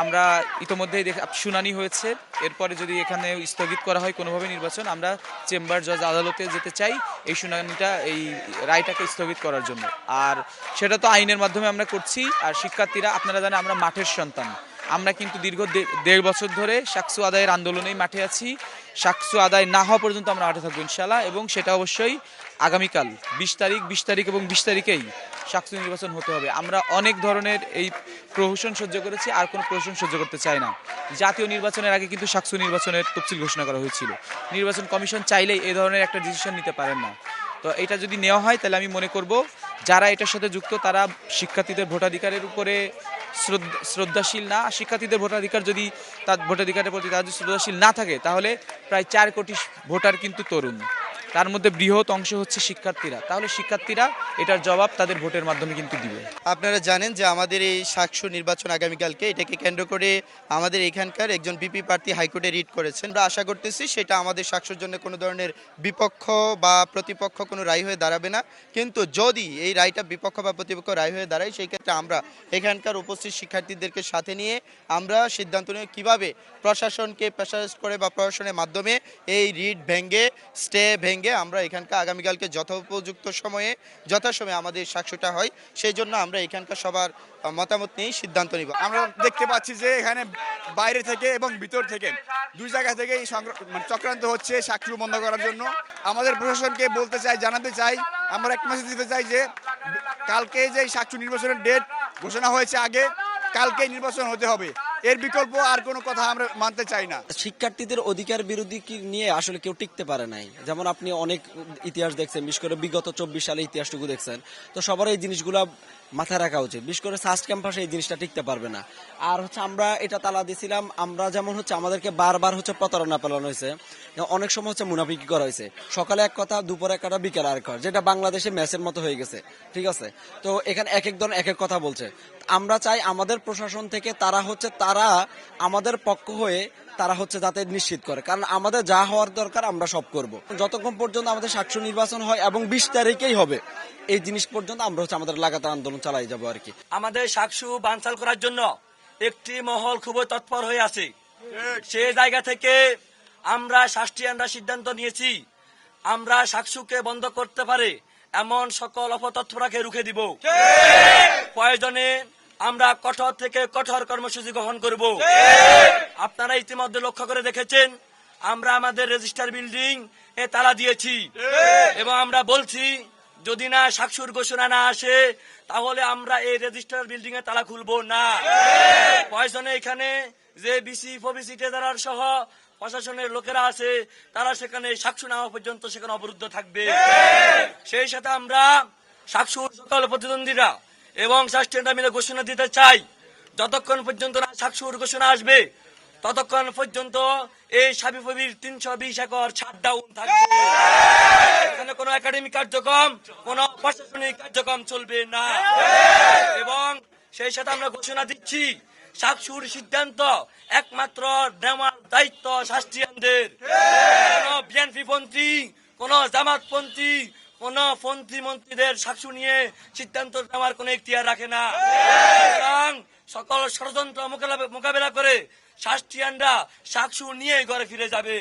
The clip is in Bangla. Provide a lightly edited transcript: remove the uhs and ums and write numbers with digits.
আমরা ইতোমধ্যেই শুনানি হয়েছে, এরপরে যদি এখানে স্থগিত করা হয় কোনোভাবে নির্বাচন, আমরা চেম্বার জজ আদালতে যেতে চাই এই শুনানিটা, এই রায়টাকে স্থগিত করার জন্য। আর সেটা তো আইনের মাধ্যমে আমরা করছি। আর শিক্ষার্থীরা, আপনারা জানেন আমরা মাঠের সন্তান, আমরা কিন্তু দীর্ঘ 1.5 বছর ধরে সাকসু আদায়ের আন্দোলনেই মাঠে আছি। সাকসু আদায় না হওয়া পর্যন্ত আমরা মাঠে থাকবো ইনশাআল্লাহ, এবং সেটা অবশ্যই আগামীকাল 20 তারিখ এবং 20 তারিখেই সাকসু নির্বাচন হতে হবে। আমরা অনেক ধরনের এই প্রহসন সহ্য করেছি, আর কোনো প্রহসন সহ্য করতে চাই না। জাতীয় নির্বাচনের আগে কিন্তু সাকসু নির্বাচনের তফসিল ঘোষণা করা হয়েছিল। নির্বাচন কমিশন চাইলেই এই ধরনের একটা ডিসিশন নিতে পারেন না। তো এটা যদি নেওয়া হয় তাহলে আমি মনে করব যারা এটার সাথে যুক্ত তারা শিক্ষার্থীদের ভোটাধিকারের উপরে শ্রদ্ধাশীল না। শিক্ষার্থীদের ভোটাধিকার যদি, তার ভোটাধিকারের প্রতি তারা যদি শ্রদ্ধাশীল না থাকে, তাহলে প্রায় 4 কোটি ভোটার কিন্তু তরুণ, তার মধ্যে বৃহৎ অংশ হচ্ছে শিক্ষার্থীরা। তাহলে শিক্ষার্থীরা এটার জবাব তাদের ভোটের মাধ্যমে কিন্তু দিবে। আপনারা জানেন যে আমাদের এই সাকসু নির্বাচন আগামীকালকে, এটাকে কেন্দ্র করে আমাদের এখানকার একজন বিপি প্রার্থী হাইকোর্টে রিট করেছেন। আমরা আশা করতেছি সেটা আমাদের সাকসুর জন্য কোনো ধরনের বিপক্ষ বা প্রতিপক্ষ কোনো রায় হয়ে দাঁড়াবে না। কিন্তু যদি এই রায়টা বিপক্ষ বা প্রতিপক্ষ রায় হয়ে দাঁড়ায়, সেই ক্ষেত্রে আমরা এখানকার উপস্থিত শিক্ষার্থীদেরকে সাথে নিয়ে আমরা সিদ্ধান্ত নিয়ে কীভাবে প্রশাসনকে প্রেসারাইজ করে বা প্রশাসনের মাধ্যমে এই রিট ভেঙে, স্টে ভেঙে আমরা এখানকার আগামীকালকে যথোপযুক্ত সময়ে যথাসময়ে আমাদের সাকসুটা হয়, সেই জন্য আমরা এখানকার সবার মতামত নিয়েই সিদ্ধান্ত নিব। আমরা দেখতে পাচ্ছি যে এখানে বাইরে থেকে এবং ভিতর থেকে দুই জায়গা থেকে চক্রান্ত হচ্ছে সাকসু বন্ধ করার জন্য। আমাদের প্রশাসনকে বলতে চাই, জানাতে চাই, আমরা এক মেসেজ দিতে চাই যে কালকে যে সাকসু নির্বাচনের ডেট ঘোষণা হয়েছে আগে, কালকে নির্বাচন হতে হবে। এর বিকল্প আর কোনো কথা আমরা মানতে চাই না। শিক্ষার্থীদের অধিকার বিরোধী নিয়ে আসলে কেউ টিকতে পারে নাই। যেমন আপনি অনেক ইতিহাস দেখছেন, বিশেষ করে বিগত 24 সালে ইতিহাসটুকু দেখছেন, তো সবার এই জিনিসগুলো মাথায় রাখা উচিত। বিশেষ করে সাস্ট ক্যাম্পাসে এই জিনিসটা টিকতে পারবে না। আর হচ্ছে আমরা এটা তালা দিয়েছিলাম, আমরা যেমন হচ্ছে আমাদেরকে বারবার হচ্ছে প্রতারণা পেলানো হয়েছে, অনেক সময় হচ্ছে মুনাফিকি করা হয়েছে। সকালে এক কথা, দুপুরে এক কথা, বিকেলে আরেক কথা, যেটা বাংলাদেশে ম্যাচের মতো হয়ে গেছে। ঠিক আছে, তো এখানে এক এক জন এক এক কথা বলছে। আমরা চাই আমাদের প্রশাসন থেকে তারা আমাদের পক্ষ হয়ে তারা হচ্ছে যাতে নিশ্চিত করে, কারণ আমাদের যা হওয়ার দরকার আমরা সব করব। যতক্ষণ পর্যন্ত আমাদের সাকসু নির্বাচন হয় এবং 20 তারিখেই হবে, এই জিনিস পর্যন্ত আমরা হচ্ছে আমাদের লাগাতার আন্দোলন চালাই যাবো আর কি। আমাদের সাকসু বানচাল করার জন্য একটি মহল খুবই তৎপর হয়ে আছে। সেই জায়গা থেকে আমরা শাস্ত্রীয়রা সিদ্ধান্ত নিয়েছি, আমরা সাকসুকে বন্ধ করতে পারে এমন সকল অপতৎপরকে রুখে দিব। প্রয়োজনে আমরা কঠোর থেকে কঠোর কর্মসূচি গ্রহণ করব। আপনারা ইতিমধ্যে লক্ষ্য করে দেখেছেন, আমরা আমাদের রেজিস্টার বিল্ডিং এ তালা দিয়েছি এবং আমরা বলছি যদি না সাকসুর ঘোষণা না আসে তাহলে আমরা এই রেজিস্টার বিল্ডিং এ তালা খুলবো না। প্রয়োজনে এখানে যে বিসি ফবিসি ট্রেজারার সহ প্রশাসনের লোকেরা আছে, তারা সেখানে সাকসু না হওয়া পর্যন্ত সেখানে অবরুদ্ধ থাকবে। সেই সাথে আমরা সাকসুর সকল প্রতিদ্বন্দ্বীরা এবং শাসকেরা মিলে ঘোষণা দিতে চাই, যতক্ষণ পর্যন্ত না সাকসুর ঘোষণা আসবে ততক্ষণ পর্যন্ত এই সাবিফবির 320 একর শাটডাউন থাকবে। এখানে কোনো একাডেমিক কার্যক্রম, কোনো প্রশাসনিক কার্যক্রম চলবে না। এবং সেই সাথে আমরা ঘোষণা দিচ্ছি, সাকসুর সিদ্ধান্ত একমাত্র নেওয়ার দায়িত্ব শাস্ত্রীয়দের। কোন বিএনপি পন্থী, কোন জামাতপন্থী, কোন পন্থী মন্ত্রীদের সাকসু নিয়ে সিদ্ধান্ত নেওয়ার কোন এখতিয়ার রাখে না। সুতরাং সকল ষড়যন্ত্র মোকাবেলা করে শাস্ত্রীয়রা সাকসু নিয়ে ঘরে ফিরে যাবে।